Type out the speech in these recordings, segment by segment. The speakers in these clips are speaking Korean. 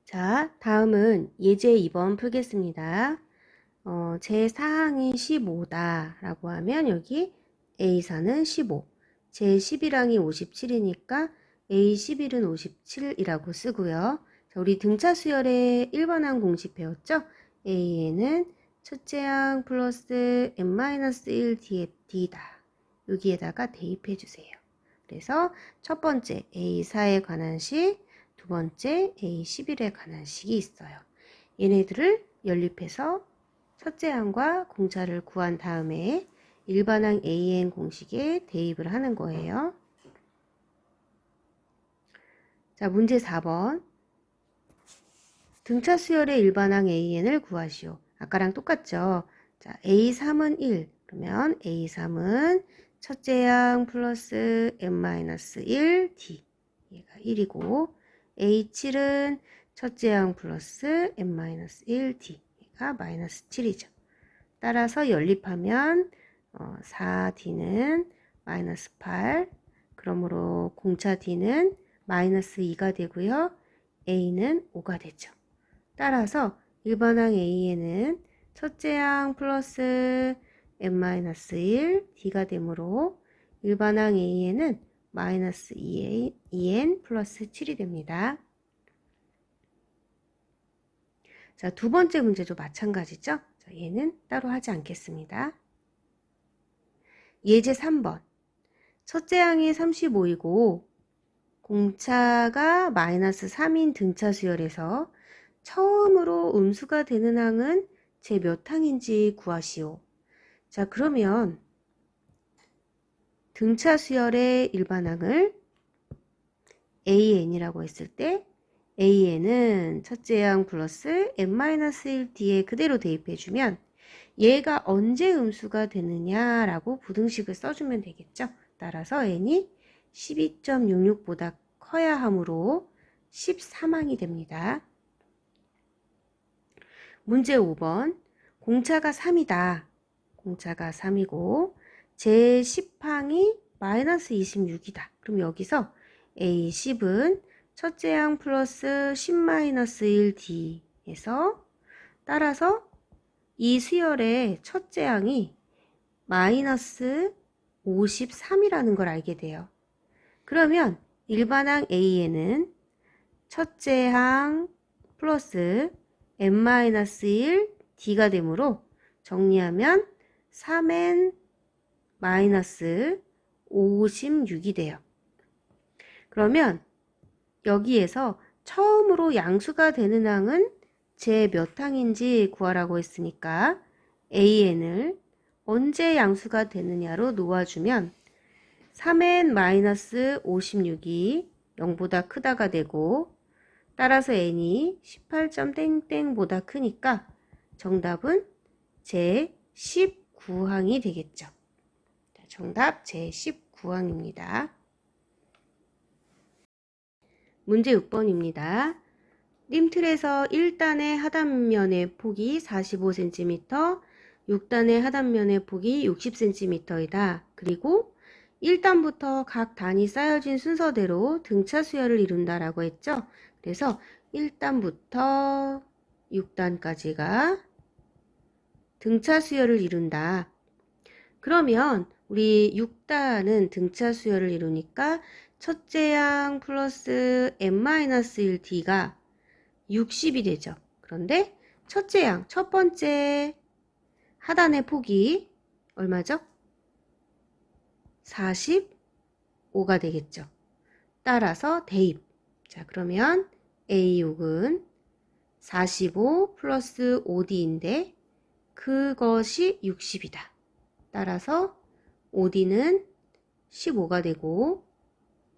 자, 다음은 예제 2번 풀겠습니다. 제 사항이 15다 라고 하면 여기 A4는 15, 제 11항이 57이니까 A11은 57이라고 쓰고요. 자, 우리 등차 수열의 1번항 공식 배웠죠? A에는 첫째 항 플러스 n-1 D다. 여기에다가 대입해 주세요. 그래서 첫 번째 A4에 관한 식, 두 번째 A11에 관한 식이 있어요. 얘네들을 연립해서 첫째 항과 공차를 구한 다음에 일반항 AN 공식에 대입을 하는 거예요. 자, 문제 4번. 등차 수열의 일반항 AN을 구하시오. 아까랑 똑같죠? 자, A3은 1. 그러면 A3은 첫째 항 플러스 n-1 D. 얘가 1이고 A7은 첫째 항 플러스 n-1 D. 얘가 마이너스 7이죠. 따라서 연립하면 4D는 마이너스 8. 그러므로 공차 D는 마이너스 2가 되고요. A는 5가 되죠. 따라서 일반항 A에는 첫째 항 플러스 n-1 D가 되므로 일반항 A에는 마이너스 2n 플러스 7이 됩니다. 자, 두 번째 문제도 마찬가지죠? 자, 얘는 따로 하지 않겠습니다. 예제 3번. 첫째 항이 35이고 공차가 마이너스 3인 등차 수열에서 처음으로 음수가 되는 항은 제 몇 항인지 구하시오. 자, 그러면 등차 수열의 일반항을 AN이라고 했을 때 AN은 첫째 항 플러스 n-1 D에 그대로 대입해주면 얘가 언제 음수가 되느냐라고 부등식을 써주면 되겠죠. 따라서 n이 12.66보다 커야 하므로 13항이 됩니다. 문제 5번. 공차가 3이다. 공차가 3이고 제 10항이 마이너스 26이다. 그럼 여기서 A10은 첫째 항 플러스 10-1 D에서 따라서 이 수열의 첫째 항이 마이너스 53이라는 걸 알게 돼요. 그러면 일반항 A에는 첫째 항 플러스 n-1 D가 되므로 정리하면 3n 마이너스 56이 돼요. 그러면 여기에서 처음으로 양수가 되는 항은 제 몇 항인지 구하라고 했으니까 AN을 언제 양수가 되느냐로 놓아주면 3n 마이너스 56이 0보다 크다가 되고 따라서 n이 18.땡땡보다 크니까 정답은 제 19항이 되겠죠. 정답 제 19항입니다. 문제 6번입니다. 림틀에서 1단의 하단면의 폭이 45cm, 6단의 하단면의 폭이 60cm이다. 그리고 1단부터 각 단이 쌓여진 순서대로 등차 수열을 이룬다라고 했죠. 그래서 1단부터 6단까지가 등차 수열을 이룬다. 그러면 우리 6단은 등차 수열을 이루니까 첫째 항 플러스 n-1 D가 60이 되죠. 그런데 첫째 항, 첫 번째 하단의 폭이 얼마죠? 45가 되겠죠. 따라서 대입. 자, 그러면 A6은 45 플러스 5D인데 그것이 60이다. 따라서 OD는 15가 되고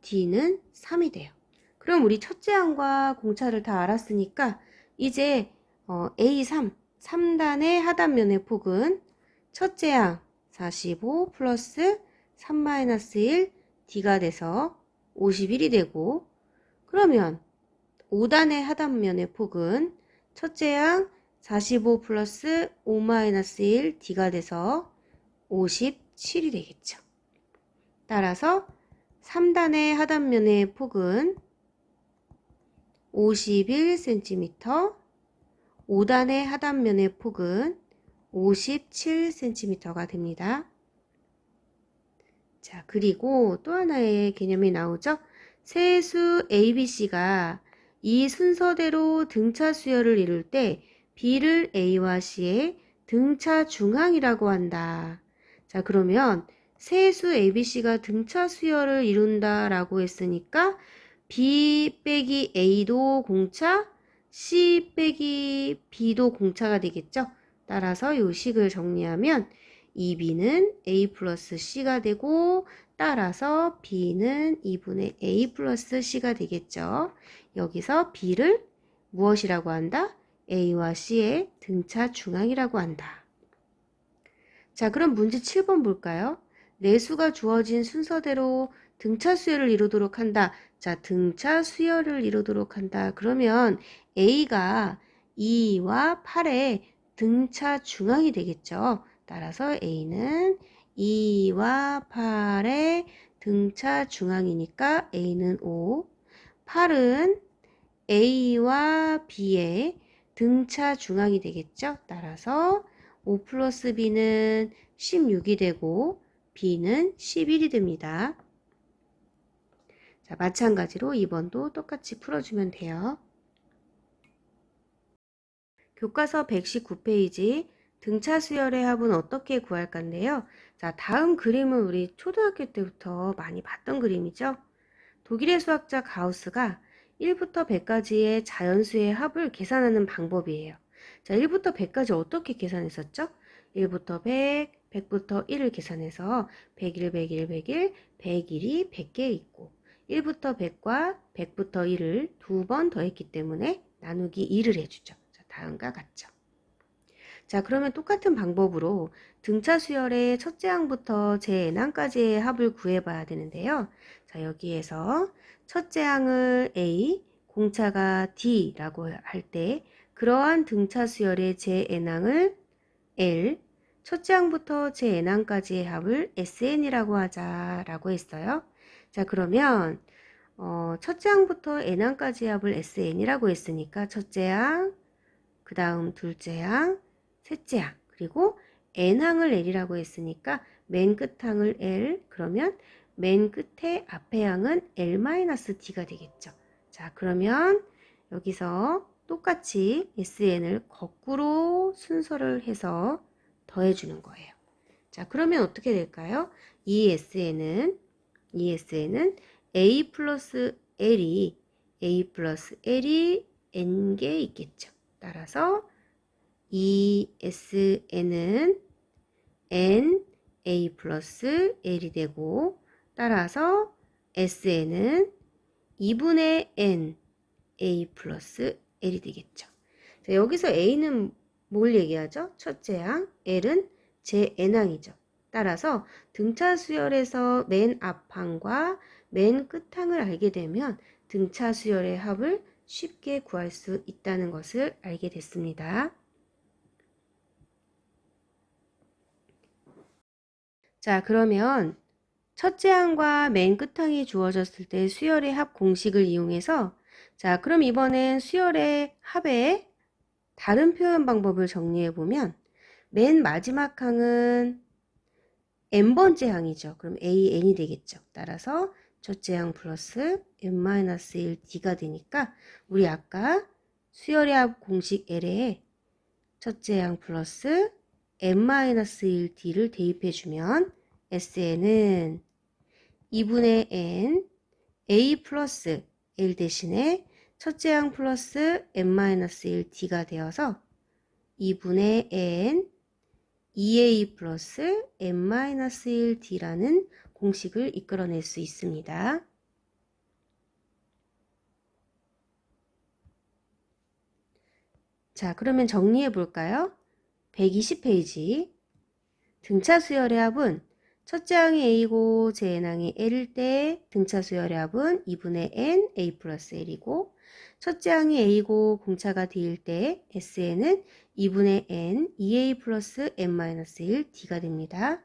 D는 3이 돼요. 그럼 우리 첫째 항과 공차를 다 알았으니까 이제 A3, 3단의 하단면의 폭은 첫째 항 45 플러스 3-1 D가 돼서 51이 되고 그러면 5단의 하단면의 폭은 첫째 항 45 플러스 5-1 D가 돼서 57이 되겠죠. 따라서 3단의 하단면의 폭은 51cm, 5단의 하단면의 폭은 57cm가 됩니다. 자, 그리고 또 하나의 개념이 나오죠. 세수 ABC가 이 순서대로 등차 수열을 이룰 때 B를 A와 C의 등차 중앙이라고 한다. 자, 그러면 세수 ABC가 등차 수열을 이룬다 라고 했으니까 B 빼기 A도 공차, C 빼기 B도 공차가 되겠죠. 따라서 이 식을 정리하면 2B는 A 플러스 C가 되고 따라서 B는 2분의 A 플러스 C가 되겠죠. 여기서 B를 무엇이라고 한다? A와 C의 등차 중앙이라고 한다. 자, 그럼 문제 7번 볼까요? 내수가 주어진 순서대로 등차 수열을 이루도록 한다. 자, 등차 수열을 이루도록 한다. 그러면 A가 2와 8의 등차 중앙이 되겠죠. 따라서 A는 2와 8의 등차 중앙이니까 A는 5, 8은 A와 B의 등차 중앙이 되겠죠. 따라서 5 플러스 B는 16이 되고 B는 11이 됩니다. 자, 마찬가지로 2번도 똑같이 풀어주면 돼요. 교과서 119페이지 등차 수열의 합은 어떻게 구할 건데요. 자, 다음 그림은 우리 초등학교 때부터 많이 봤던 그림이죠. 독일의 수학자 가우스가 1부터 100까지의 자연수의 합을 계산하는 방법이에요. 자, 1부터 100까지 어떻게 계산했었죠? 1부터 100, 100부터 1을 계산해서 101, 101, 101, 101이 100개 있고 1부터 100과 100부터 1을 두 번 더했기 때문에 나누기 2를 해주죠. 자, 다음과 같죠. 자, 그러면 똑같은 방법으로 등차 수열의 첫째 항부터 제n항까지의 합을 구해봐야 되는데요. 자, 여기에서 첫째 항을 A, 공차가 D라고 할 때 그러한 등차 수열의 제n항을 L, 첫째 항부터 제n항까지의 합을 SN이라고 하자라고 했어요. 자, 그러면 첫째 항부터 n항까지의 합을 SN이라고 했으니까 첫째 항, 그 다음 둘째 항, 셋째 항, 그리고 n항을 L이라고 했으니까 맨 끝항을 L, 그러면 맨 끝에 앞에 항은 L-D가 되겠죠. 자, 그러면 여기서 똑같이 SN을 거꾸로 순서를 해서 더해주는 거예요. 자, 그러면 어떻게 될까요? 이 SN은 A 플러스 L이 N개 있겠죠. 따라서 ESN은 N A 플러스 L이 되고 따라서 SN은 2분의 N A 플러스 L이 되겠죠. 자, 여기서 A는 뭘 얘기하죠? 첫째 항, L은 제 n항이죠. 따라서 등차 수열에서 맨 앞항과 맨 끝항을 알게 되면 등차 수열의 합을 쉽게 구할 수 있다는 것을 알게 됐습니다. 자, 그러면 첫째 항과 맨 끝항이 주어졌을 때 수열의 합 공식을 이용해서 자, 그럼 이번엔 수열의 합의 다른 표현 방법을 정리해 보면 맨 마지막 항은 n번째 항이죠. 그럼 AN이 되겠죠. 따라서 첫째 항 플러스 n-1D가 되니까 우리 아까 수열의 합 공식 L에 첫째 항 플러스 n-1D를 대입해주면 SN은 2분의 n A 플러스 L 대신에 첫째 항 플러스 n-1D가 되어서 2분의 n 2a 플러스 n-1D라는 공식을 이끌어낼 수 있습니다. 자, 그러면 정리해 볼까요? 120페이지 등차 수열의 합은 첫째 항이 A고 제n항이 L일 때 등차 수열의 합은 2분의 n A 플러스 L이고 첫째 항이 A고 공차가 D일 때 SN은 2분의 n 2A 플러스 n-1D가 됩니다.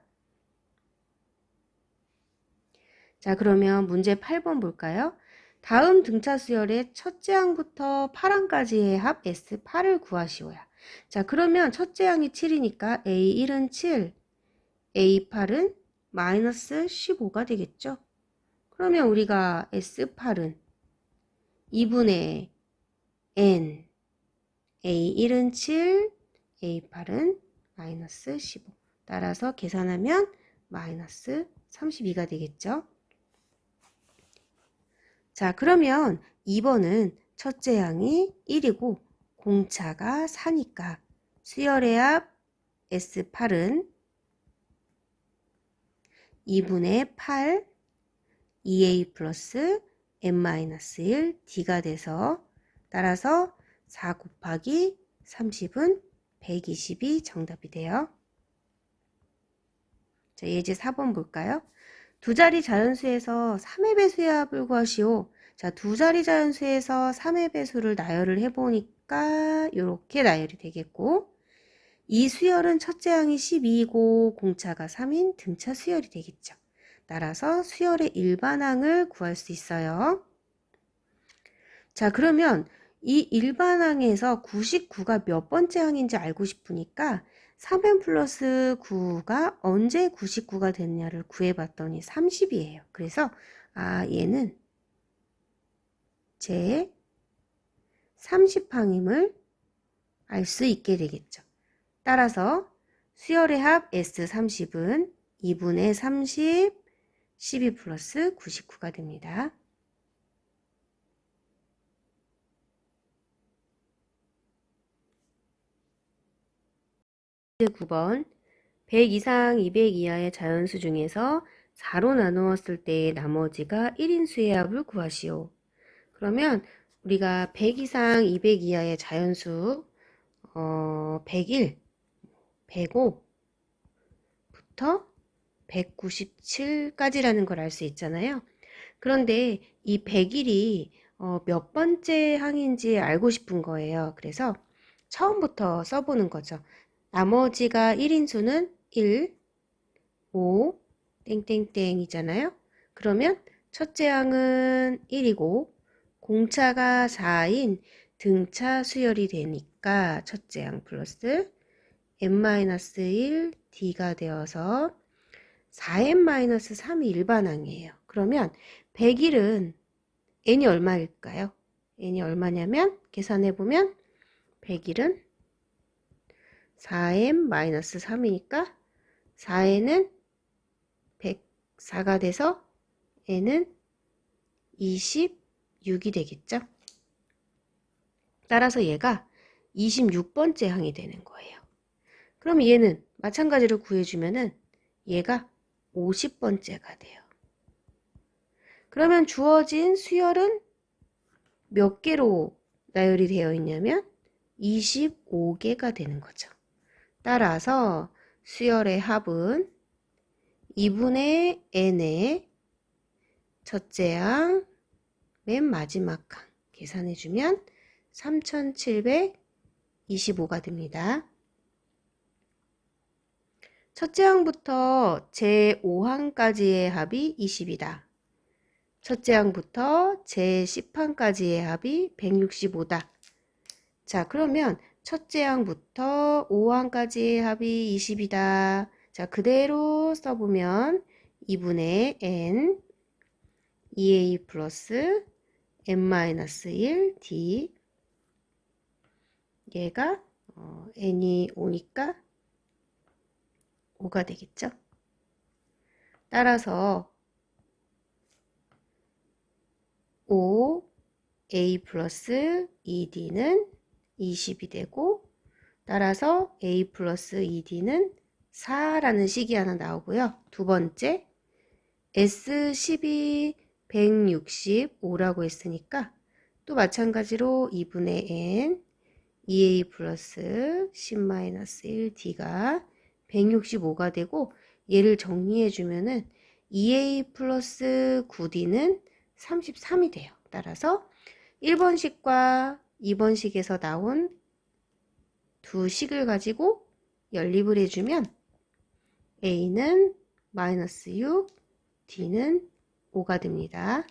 자, 그러면 문제 8번 볼까요? 다음 등차 수열의 첫째 항부터 8항까지의 합 S8을 구하시오야. 자, 그러면 첫째 항이 7이니까 A1은 7, A8은 마이너스 15가 되겠죠? 그러면 우리가 S8은 2분의 N, A1은 7, A8은 마이너스 15. 따라서 계산하면 마이너스 32가 되겠죠? 자, 그러면 2번은 첫째 항이 1이고 공차가 4니까 수열의 합 S8은 2분의 8 2A 플러스 N-1 D가 돼서 따라서 4 곱하기 30은 120이 정답이 돼요. 자, 예제 4번 볼까요? 두 자리 자연수에서 3의 배수의 합을 구하시오. 자, 두 자리 자연수에서 3의 배수를 나열을 해보니까 이렇게 나열이 되겠고, 이 수열은 첫째 항이 12이고 공차가 3인 등차 수열이 되겠죠. 따라서 수열의 일반항을 구할 수 있어요. 자, 그러면 이 일반항에서 99가 몇 번째 항인지 알고 싶으니까 3n 플러스 9가 언제 99가 됐냐를 구해봤더니 30이에요. 그래서 얘는 제 30항임을 알 수 있게 되겠죠. 따라서 수열의 합 S30은 2분의 30, 12 플러스 99가 됩니다. 문제 9번 100 이상 200 이하의 자연수 중에서 4로 나누었을 때 나머지가 1인수의 합을 구하시오. 그러면 우리가 100 이상 200 이하의 자연수 101, 105부터 197까지라는 걸 알 수 있잖아요. 그런데 이 101이 몇 번째 항인지 알고 싶은 거예요. 그래서 처음부터 써보는 거죠. 나머지가 1인수는 1, 5, 땡땡땡이잖아요. 그러면 첫째 항은 1이고 공차가 4인 등차 수열이 되니까 첫째 항 플러스 n-1 d가 되어서 4n-3이 일반항이에요. 그러면 101은 n이 얼마일까요? n이 얼마냐면 계산해보면 101은 4n-3이니까 4n은 104가 돼서 n은 26이 되겠죠. 따라서 얘가 26번째 항이 되는 거예요. 그럼 얘는 마찬가지로 구해주면은 얘가 50번째가 돼요. 그러면 주어진 수열은 몇 개로 나열이 되어 있냐면 25개가 되는 거죠. 따라서 수열의 합은 2분의 n의 첫째 항, 맨 마지막 항 계산해주면 3725가 됩니다. 첫째 항부터 제5항까지의 합이 20이다. 첫째 항부터 제10항까지의 합이 165다. 자, 그러면 첫째 항부터 5항까지의 합이 20이다. 자, 그대로 써보면 2분의 n 2a 플러스 n-1 d 얘가 n이 5니까 5가 되겠죠. 따라서 5a 플러스 2d는 20이 되고 따라서 a 플러스 2d는 4라는 식이 하나 나오고요. 두 번째 S12 165라고 했으니까 또 마찬가지로 2분의 n 2a 플러스 10-1d가 165가 되고 얘를 정리해 주면은 2a 플러스 9d는 33이 돼요. 따라서 1번식과 2번식에서 나온 두 식을 가지고 연립을 해주면 a는 마이너스 6, d는 5가 됩니다.